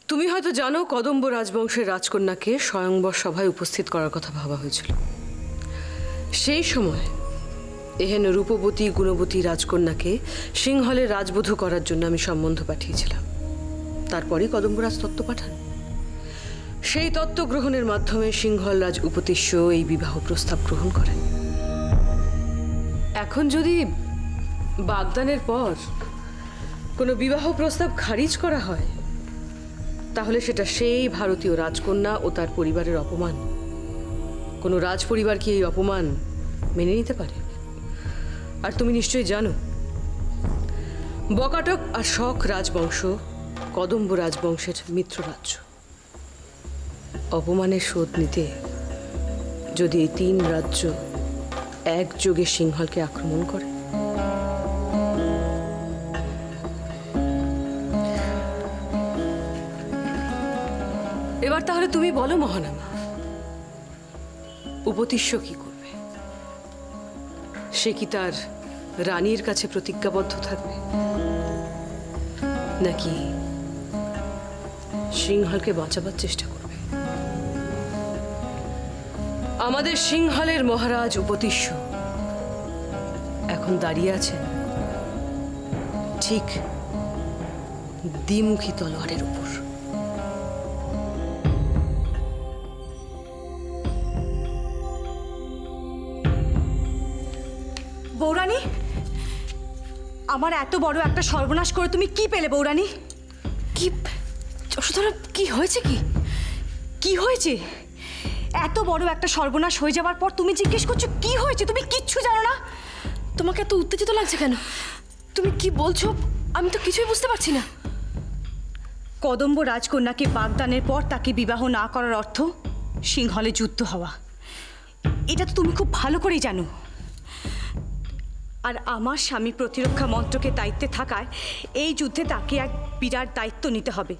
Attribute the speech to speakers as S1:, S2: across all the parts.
S1: তুমি হয়তো জানো কদম্ব রাজবংশের রাজকন্যাকে স্বয়ংবর সভায় উপস্থিত করার কথা ভাবা হয়েছিল। সেই সময় এহেন রূপবতী গুণবতী রাজকন্যাকে সিংহলের রাজবধূ করার জন্য আমি সম্বন্ধ পাঠিয়েছিলাম। তারপরেই কদম্বরাজ তত্ত্ব পাঠান। সেই তত্ত্ব গ্রহণের মাধ্যমে সিংহল রাজ উপতিষ্য এই বিবাহ প্রস্তাব গ্রহণ করেন। এখন যদি বাগদানের পর কোনো বিবাহ প্রস্তাব খারিজ করা হয়, তাহলে সেটা সেই ভারতীয় রাজকন্যা ও তার পরিবারের অপমান। কোনো রাজ পরিবার কি এই অপমান মেনে নিতে পারে? আর তুমি নিশ্চয়ই জানো, বকাটক আর শক রাজবংশ কদম্ব রাজবংশের মিত্র রাজ্য। অপমানের শোধ নিতে যদি এই তিন রাজ্য একযোগে সিংহলকে আক্রমণ করে, এবার তাহলে তুমি বলো মহানামা, উপতিষ্য কি করবে? সে কি তার রানীর কাছে প্রতিজ্ঞাবদ্ধ থাকবে, নাকি সিংহলকে বাঁচাবার চেষ্টা করবে? আমাদের সিংহলের মহারাজ উপতিষ্য এখন দাঁড়িয়ে আছেন ঠিক দ্বিমুখী তলোয়ারের উপর।
S2: বৌরানী, আমার এত বড় একটা সর্বনাশ করে তুমি কি পেলে বৌরানী? কি যশোধরা, কি হয়েছে? কি হয়েছে? এত বড় একটা সর্বনাশ হয়ে যাওয়ার পর তুমি জিজ্ঞেস করছো কি হয়েছে? তুমি কিচ্ছু জানো না।
S3: তোমাকে এত উত্তেজিত লাগছে কেন? তুমি কি বলছো? আমি তো কিছুই বুঝতে পারছি না।
S2: কদম্ব রাজকন্যাকে বাগদানের পর তাকে বিবাহ না করার অর্থ সিংহলে যুদ্ধ হওয়া। এটা তো তুমি খুব ভালো করেই জানো। আর আমার স্বামী প্রতিরক্ষা মন্ত্রকের দায়িত্বে থাকায় এই যুদ্ধে তাকে এক বিরাট দায়িত্ব নিতে হবে।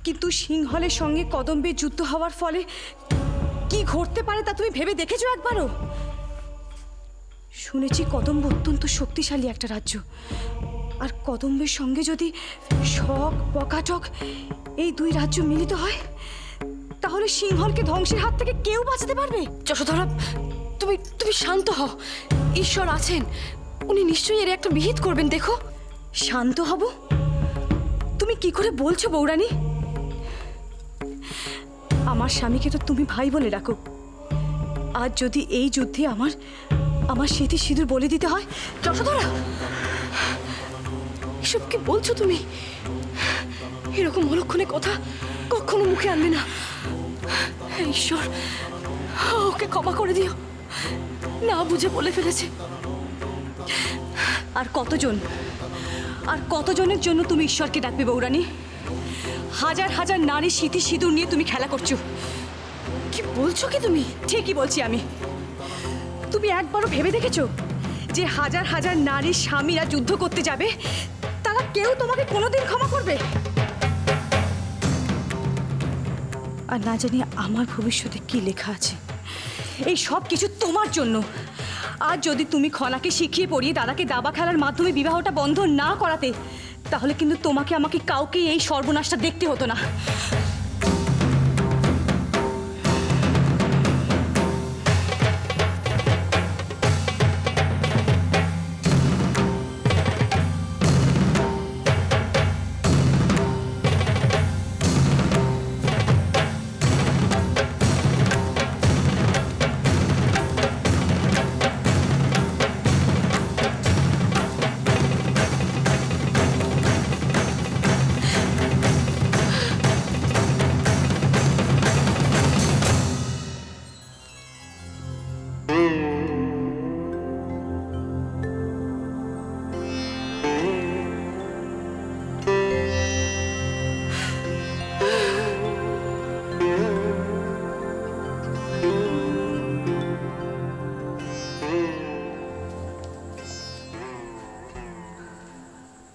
S2: কিন্তু সিংহলের সঙ্গে কদম্বের যুদ্ধ হওয়ার ফলে কি ঘটতে পারে তা তুমি ভেবে দেখেছো একবারও? শুনেছি কদম্ব অত্যন্ত শক্তিশালী একটা রাজ্য, আর কদম্বের সঙ্গে যদি শক বকাটক এই দুই রাজ্য মিলিত হয়, তাহলে সিংহলকে ধ্বংসের হাত থেকে কেউ বাঁচাতে পারবে?
S3: যশোধরা, তুমি শান্ত হও। ঈশ্বর আছেন, উনি নিশ্চয়ই এর একটা বিহিত করবেন। দেখো।
S2: শান্ত হব? তুমি কি করে বলছো বৌরানী? আমার স্বামীকে তো তুমি ভাই বলে রাখো। আজ যদি এই যুদ্ধে আমার স্মৃতি সিঁদুর বলে দিতে হয়।
S3: যশোধরা, এসব কি বলছো তুমি? এরকম অলক্ষণে কথা কখনো মুখে আনবে না। ঈশ্বর, ওকে ক্ষমা করে দিও, না বুঝে বলে ফেলেছে।
S2: আর কতজনের জন্য তুমি ঈশ্বরকে ডাকবে বৌরানী? হাজার হাজার নারী স্মৃতি সিঁদুর নিয়ে তুমি খেলা করছো।
S3: কি বলছো কি তুমি?
S2: ঠিকই বলছি আমি। তুমি একবারও ভেবে দেখেছো যে হাজার হাজার নারী স্বামীরা যুদ্ধ করতে যাবে, তারা কেউ তোমাকে কোনোদিন ক্ষমা করবে? আর না জানি আমার ভবিষ্যতে কি লেখা আছে। এই সব কিছু তোমার জন্য। আর যদি তুমি খনাকে শিখিয়ে পড়িয়ে দাদাকে দাবা খেলার মাধ্যমে বিবাহটা বন্ধ না করাতে, তাহলে কিন্তু তোমাকে আমাকে কাউকে এই সর্বনাশটা দেখতে হতো না।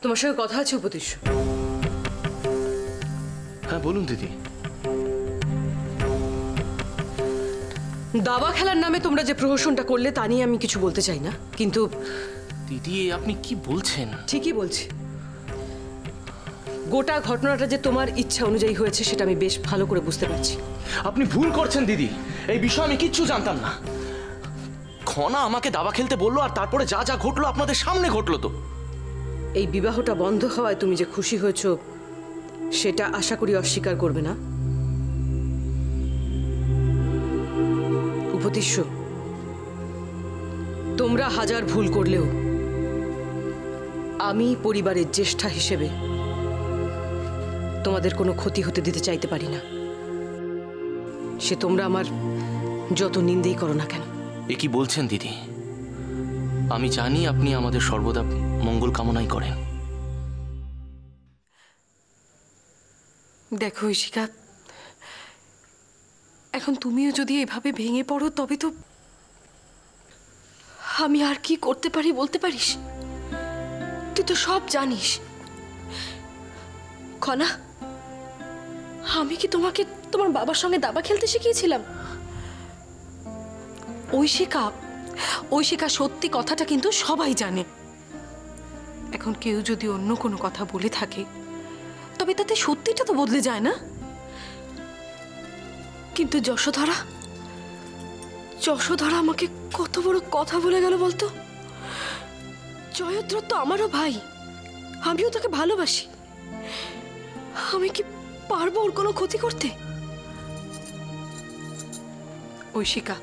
S1: তোমার সঙ্গে কথা আছে উপতিষ্য।
S4: হ্যাঁ বলুন দিদি।
S1: দাবা খেলার নামে তোমরা যে প্রহসনটা করলে তা নিয়ে আমি কিছু বলতে চাই না, কিন্তু
S4: দিদি আপনি কি বলছেন?
S1: ঠিকই বলছি। গোটা ঘটনাটা যে তোমার ইচ্ছা অনুযায়ী হয়েছে সেটা আমি বেশ ভালো করে বুঝতে পারছি।
S4: আপনি ভুল করছেন দিদি, এই বিষয়ে আমি কিচ্ছু জানতাম না। খনা আমাকে দাবা খেলতে বললো, আর তারপরে যা যা ঘটলো আপনাদের সামনে ঘটলো। তো
S1: এই বিবাহটা বন্ধ হওয়ায় তুমি যে খুশি হয়েছো সেটা আশা করি অস্বীকার করবে না। উপতিষ্য, তোমরা হাজার ভুল করলেও আমি পরিবারের জ্যেষ্ঠা হিসেবে তোমাদের কোনো ক্ষতি হতে দিতে চাইতে পারি না, সে তোমরা আমার যত নিন্দেই করো না কেন।
S4: এ কি বলছেন দিদি? আমি জানি আপনি আমাদের সর্বদা মঙ্গল কামনাই করেন।
S3: দেখো ঈশিকা, এখন তুমিও যদি এভাবে ভেঙে পড়ো তবে তো আমি আর কি করতে পারি বলতে পারিস? তুই তো সব জানিস। খনা, আমি কি তোমাকে তোমার বাবার সঙ্গে দাবা খেলতে শিখিয়েছিলাম? ঐশিকা সত্যি কথাটা কিন্তু সবাই জানে। এখন কেউ যদি অন্য কোনো কথা বলে থাকে তবে তাতে সত্যিটা তো বদলে যায় না। কিন্তু যশোধরা আমাকে কত বড় কথা বলে গেল বলতো। জয়দ্রথ তো আমারও ভাই, আমিও তাকে ভালোবাসি। আমি কি পারবো ওর কোনো ক্ষতি করতে? ঐশিকা,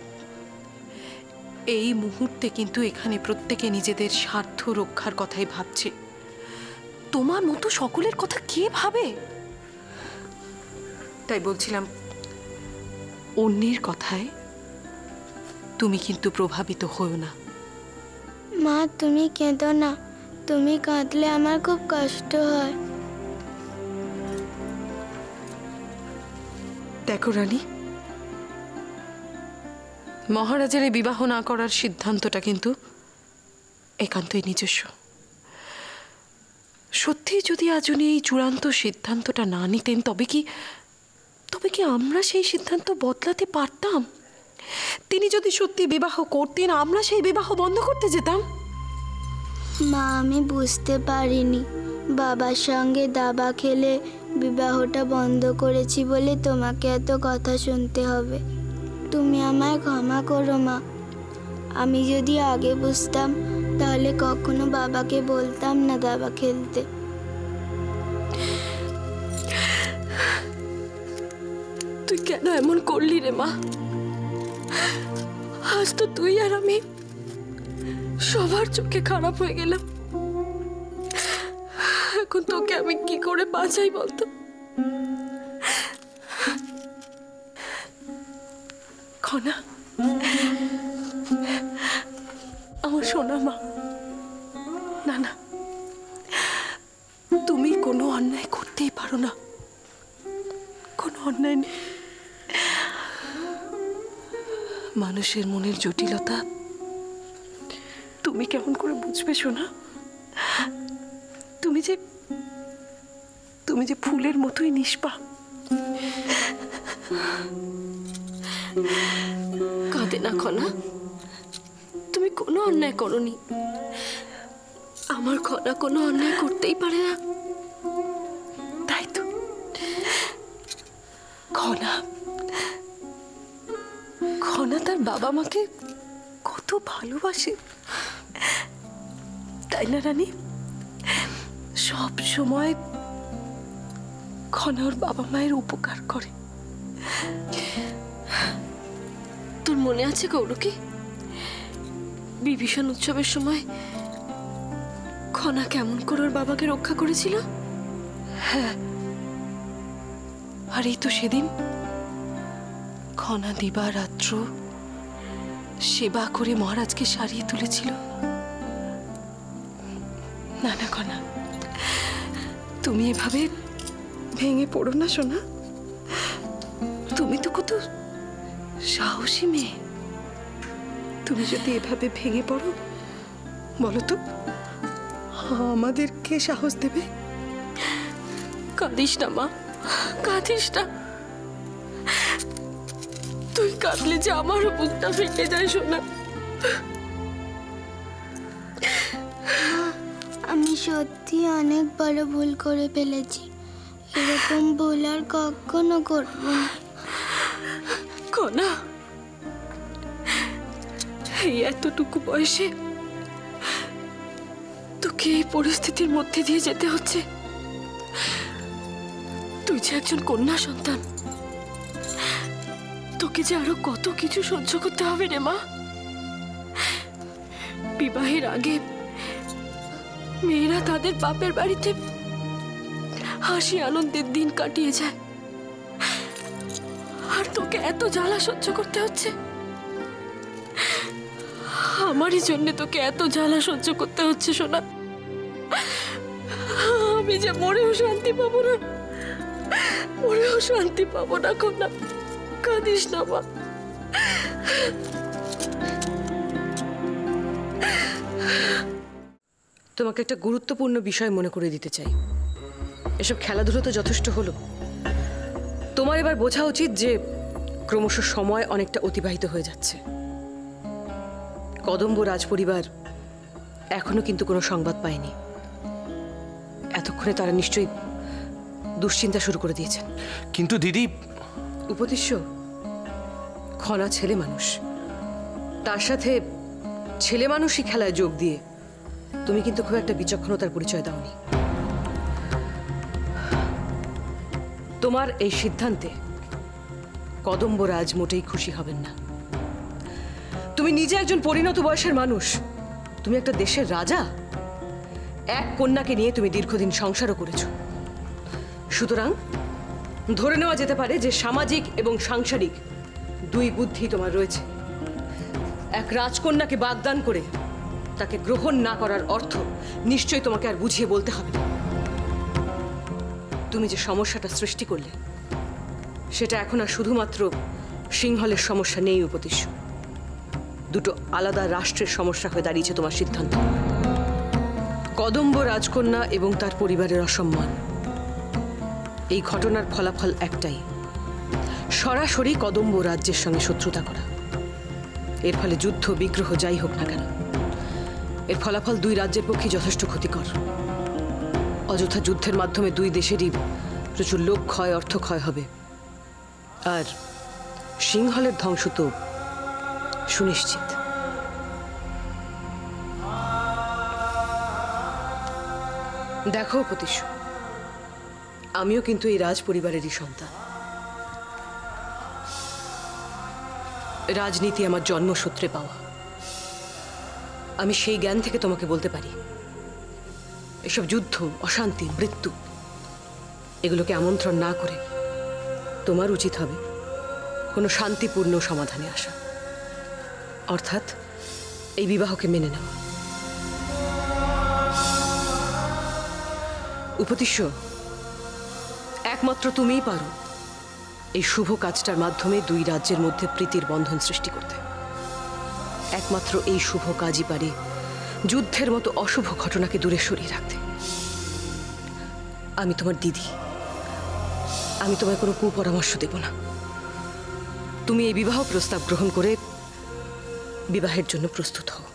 S3: এই মুহূর্তে কিন্তু এখানে প্রত্যেকে নিজেদের স্বার্থ রক্ষার কথাই ভাবছে। তোমার মতো সকলের কথা কে ভাবে? তাই বলছিলাম, অন্যের কথায় তুমি কিন্তু প্রভাবিত হও না।
S5: মা, তুমি কেঁদো না। তুমি কাঁদলে আমার খুব কষ্ট হয়।
S3: দেখো রানী, মহারাজের এই বিবাহ না করার সিদ্ধান্তটা কিন্তু একান্তই নিজস্ব। সত্যি যদি আজ উনি এই চূড়ান্ত সিদ্ধান্তটা না নিতেন তবে কি আমরা সেই সিদ্ধান্ত বদলাতে পারতাম? তিনি যদি সত্যি বিবাহ করতেন, আমরা সেই বিবাহ বন্ধ করতে যেতাম?
S5: মা, আমি বুঝতে পারিনি। বাবার সঙ্গে দাবা খেলে বিবাহটা বন্ধ করেছি বলে তোমাকে এত কথা শুনতে হবে। তুমি আমায় ক্ষমা করো মা। আমি যদি আগে বুঝতাম তাহলে কখনো বাবাকে বলতাম না দাবা খেলতে।
S3: তুই কেন এমন করলি রে মা? আজ তো তুই আর আমি সবার চোখে খারাপ হয়ে গেলাম। এখন তোকে আমি কি করে বাঁচাই বলতো? খনা, আমার সোনা মা, না না, তুমি কোনো অন্যায় করতেই পারো না। কোনো অন্যায় নেই। মানুষের মনের জটিলতা তুমি কেমন করে বুঝবে সোনা? তুমি যে ফুলের মতোই নিষ্পাপ। কাঁদে না খনা, তুমি কোনো অন্যায় করনি। আমার খনা কোনো অন্যায় করতেই পারে না। তাই তো খনা তার বাবা মাকে কত ভালোবাসে, তাই না রানী? সব সময় খনা ওর বাবা মায়ের উপকার করে। তোর মনে আছে গৌরকি, বিভীষণ উৎসবের সময় খনা কেমন করে ওর বাবাকে রক্ষা করেছিল? হ্যাঁ, আর এই তো সেদিন খনা দিবারাত্র সেবা করে মহারাজকে সারিয়ে তুলেছিল। না না খনা, তুমি এভাবে ভেঙে পড়ো না সোনা। তুমি তো কত সাহসী মেয়ে। তুমি যদি এভাবে ভেঙে পড়ো, বলো তো আমাদের কে সাহস দেবে? কাঁদিস না মা, কাঁদিস না। তুই কাঁদলে যে আমারও বুকটা ফেটে যায় সোনা।
S5: আমি সত্যি অনেক বড় ভুল করে ফেলেছি। এরকম ভুল আর কখনো করবো না।
S3: কনা, এই এতটুকু বয়সে তোকে এই পরিস্থিতির মধ্যে দিয়ে যেতে হচ্ছে। তুই যে একজন কন্যা সন্তান, তোকে যে আরো কত কিছু সহ্য করতে হবে রে মা। বিবাহের আগে মেয়েরা তাদের বাপের বাড়িতে হাসি আনন্দের দিন কাটিয়ে যায়, আর তোকে এত জ্বালা সহ্য করতে হচ্ছে। আমারই জন্য তোকে এত জ্বালা সহ্য করতে হচ্ছে সোনা। আমি যে মরেও শান্তি পাবো না, মরেও শান্তি পাবো না। কন্যা, কাঁদিস না মা।
S1: তোমাকে একটা গুরুত্বপূর্ণ বিষয় মনে করে দিতে চাই। এসব খেলাধুলো তো যথেষ্ট হলো। তোমার এবার বোঝা উচিত যে ক্রমশ সময় অনেকটা অতিবাহিত হয়ে যাচ্ছে। কদম্ব রাজপরিবার এখনো কিন্তু কোনো সংবাদ পায়নি। এতক্ষণে তারা নিশ্চয়ই দুশ্চিন্তা শুরু করে দিয়েছেন।
S4: কিন্তু দিদি,
S1: উপদেশ্য, খনা ছেলে মানুষ, তার সাথে ছেলে মানুষই খেলায় যোগ দিয়ে তুমি কিন্তু খুব একটা বিচক্ষণতার পরিচয় দাওনি। তোমার এই সিদ্ধান্তে কদম্বরাজ মোটেই খুশি হবেন না। তুমি নিজে একজন পরিণত বয়সের মানুষ, তুমি একটা দেশের রাজা, এক কন্যাকে নিয়ে তুমি দীর্ঘদিন সংসারও করেছ। সুতরাং ধরে নেওয়া যেতে পারে যে সামাজিক এবং সাংসারিক দুই বুদ্ধি তোমার রয়েছে। এক রাজকন্যাকে বাগদান করে তাকে গ্রহণ না করার অর্থ নিশ্চয়ই তোমাকে আর বুঝিয়ে বলতে হবে না। তুমি যে সমস্যাটা সৃষ্টি করলে সেটা এখন আর শুধুমাত্র সিংহলের সমস্যা নেই উপদেশ্য, দুটো আলাদা রাষ্ট্রের সমস্যা হয়ে দাঁড়িয়েছে তোমার সিদ্ধান্ত। কদম্ব রাজকন্যা এবং তার পরিবারের অসম্মান, এই ঘটনার ফলাফল একটাই, সরাসরি কদম্ব রাজ্যের সঙ্গে শত্রুতা করা। এর ফলে যুদ্ধ বিগ্রহ যাই হোক না কেন, এর ফলাফল দুই রাজ্যের পক্ষে যথেষ্ট ক্ষতিকর। অযথা যুদ্ধের মাধ্যমে দুই দেশেরই প্রচুর লোক ক্ষয়, অর্থ ক্ষয় হবে, আর সিংহলের ধ্বংস তো সুনিশ্চিত। দেখো উপদেশ্য, আমিও কিন্তু এই রাজ পরিবারেরই সন্তান। রাজনীতি আমার জন্মসূত্রে পাওয়া। আমি সেই জ্ঞান থেকে তোমাকে বলতে পারি, এসব যুদ্ধ, অশান্তি, মৃত্যু এগুলোকে আমন্ত্রণ না করে তোমার উচিত হবে কোনো শান্তিপূর্ণ সমাধানে আসা, অর্থাৎ এই বিবাহকে মেনে নেওয়া। উপদেশ্য, একমাত্র তুমিই পারো এই শুভ কাজটার মাধ্যমে দুই রাজ্যের মধ্যে প্রীতির বন্ধন সৃষ্টি করতে। একমাত্র এই শুভ কাজই পারে যুদ্ধের মতো অশুভ ঘটনাকে দূরে সরিয়ে রাখতে। আমি তোমার দিদি, আমি তোমায় কোনো কুপরামর্শ দেব না। তুমি এই বিবাহ প্রস্তাব গ্রহণ করে বিবাহের জন্য প্রস্তুত হও।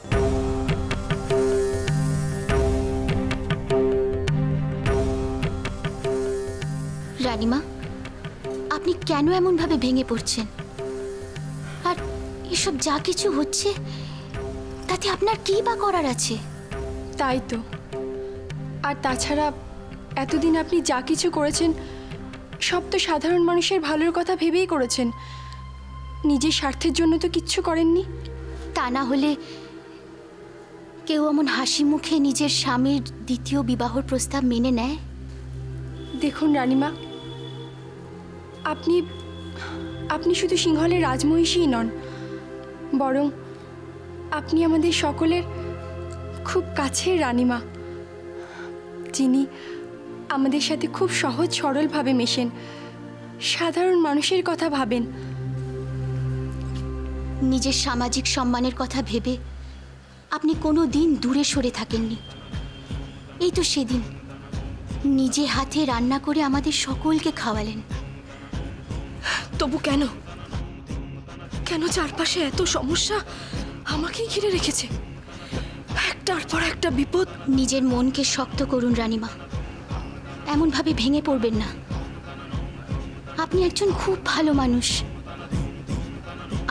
S6: রানীমা, আপনি কেন এমনভাবে ভেঙে পড়ছেন? আর এসব যা কিছু হচ্ছে তাতে আপনার কি বা করার আছে?
S3: তাই তো। আর তাছাড়া এতদিন আপনি যা কিছু করেছেন সব তো সাধারণ মানুষের ভালোর কথা ভেবেই করেছেন, নিজের স্বার্থের জন্য তো কিচ্ছু করেননি।
S6: তা না হলে কেউ এমন হাসি মুখে নিজের স্বামীর দ্বিতীয় বিবাহর প্রস্তাব মেনে নেয়?
S3: দেখুন রানীমা, আপনি আপনি শুধু সিংহলের রাজমহিষীই নন, বরং আপনি আমাদের সকলের খুব কাছের রানীমা, যিনি আমাদের সাথে খুব সহজ সরলভাবে মেশেন, সাধারণ মানুষের কথা ভাবেন।
S6: নিজের সামাজিক সম্মানের কথা ভেবে আপনি কোনো দিন দূরে সরে থাকেননি। এই তো সেদিন নিজে হাতে রান্না করে আমাদের সকলকে খাওয়ালেন।
S3: তবু কেন কেন চারপাশে এত সমস্যা আমাকেই ঘিরে রেখেছে? একটার পর একটা বিপদ।
S6: নিজের মনকে শক্ত করুন রানীমা। এমনভাবে ভেঙে পড়বেন না। আপনি একজন খুব ভালো মানুষ।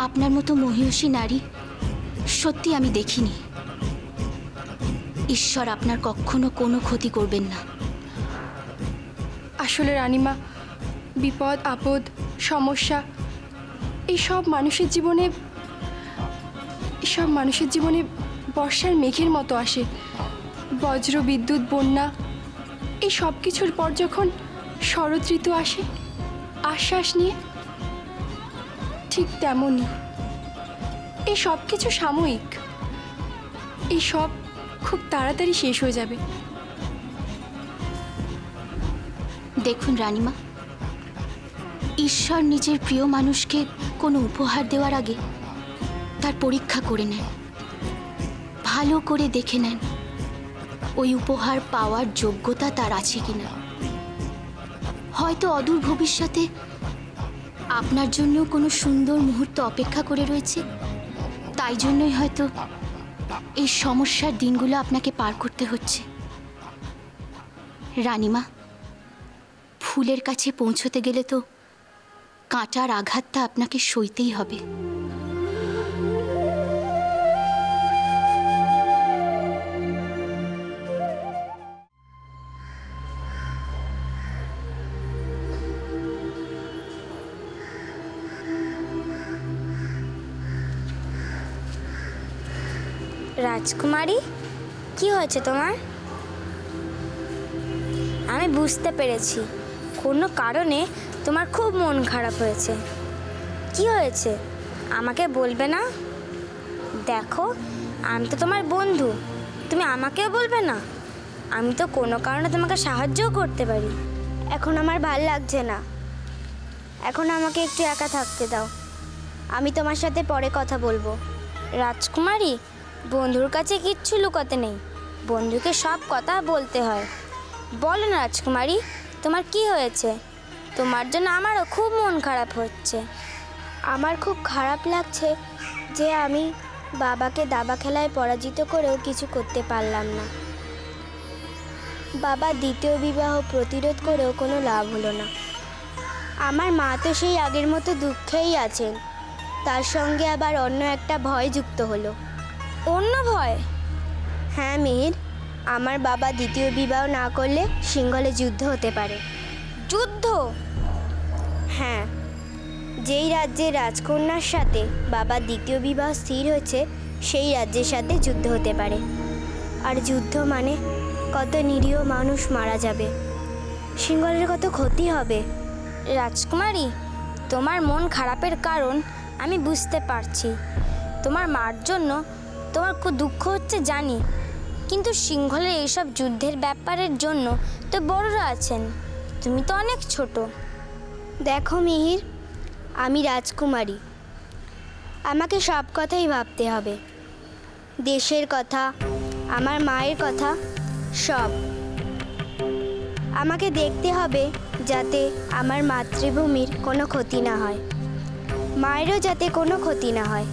S6: আপনার মতো মহিয়সী নারী সত্যি আমি দেখিনি। ঈশ্বর আপনার কখনো কোনো ক্ষতি করবেন না।
S3: আসলে রানীমা, বিপদ আপদ সমস্যা এইসব মানুষের জীবনে বর্ষার মেঘের মতো আসে। বজ্র বিদ্যুৎ বন্যা এই সব কিছুর পর যখন শরৎ ঋতু আসে আশ্বাস নিয়ে, ঠিক তেমনই এই সব কিছু সাময়িক। এই সব খুব তাড়াতাড়ি শেষ হয়ে যাবে।
S6: দেখুন রানীমা, ঈশ্বর নিজের প্রিয় মানুষকে কোনো উপহার দেওয়ার আগে তার পরীক্ষা করে নেন, ভালো করে দেখে নেন ওই উপহার পাওয়ার যোগ্যতা তার আছে কিনা। হয়তো অদূর ভবিষ্যতে আপনার জন্য কোনো সুন্দর মুহূর্ত অপেক্ষা করে রয়েছে, তাই জন্যই হয়তো এই সমস্যার দিনগুলো আপনাকে পার করতে হচ্ছে। রানীমা, ফুলের কাছে পৌঁছতে গেলে তো কাঁটার আঘাতটা আপনাকে সইতেই হবে।
S7: রাজকুমারী, কি হয়েছে তোমার? আমি বুঝতে পেরেছি কোনো কারণে তোমার খুব মন খারাপ হয়েছে। কি হয়েছে আমাকে বলবে না? দেখো, আমি তো তোমার বন্ধু, তুমি আমাকেও বলবে না? আমি তো কোনো কারণে তোমাকে সাহায্যও করতে পারি। এখন আমার ভাল লাগছে না, এখন আমাকে একটু একা থাকতে দাও। আমি তোমার সাথে পরে কথা বলবো। রাজকুমারী, বন্ধুর কাছে কিচ্ছু লুকাতে নেই, বন্ধুকে সব কথা বলতে হয়। বলো না রাজকুমারী, তোমার কি হয়েছে? তোমার জন্য আমারও খুব মন খারাপ হচ্ছে। আমার খুব খারাপ লাগছে যে আমি বাবাকে দাবা খেলায় পরাজিত করেও কিছু করতে পারলাম না। বাবা দ্বিতীয় বিবাহ প্রতিরোধ করেও কোনো লাভ হলো না। আমার মা তো সেই আগের মতো দুঃখেই আছেন, তার সঙ্গে আবার অন্য একটা ভয় যুক্ত হলো। অন্য ভয়? হ্যাঁ মিহির, আমার বাবা দ্বিতীয় বিবাহ না করলে সিংহলে যুদ্ধ হতে পারে। যুদ্ধ? হ্যাঁ, যেই রাজ্যের রাজকন্যার সাথে বাবার দ্বিতীয় বিবাহ স্থির হয়েছে সেই রাজ্যের সাথে যুদ্ধ হতে পারে। আর যুদ্ধ মানে কত নিরীহ মানুষ মারা যাবে, সিংহলের কত ক্ষতি হবে। রাজকুমারী, তোমার মন খারাপের কারণ আমি বুঝতে পারছি। তোমার মার জন্য তোমার খুব দুঃখ হচ্ছে জানি, কিন্তু সিংহলের এইসব যুদ্ধের ব্যাপারের জন্য তো বড়রা আছেন, তুমি তো অনেক ছোট। দেখো মিহির, আমি রাজকুমারী, আমাকে সব কথাই ভাবতে হবে। দেশের কথা, আমার মায়ের কথা, সব আমাকে দেখতে হবে যাতে আমার মাতৃভূমির কোনো ক্ষতি না হয়, মায়েরও যাতে কোনো ক্ষতি না হয়।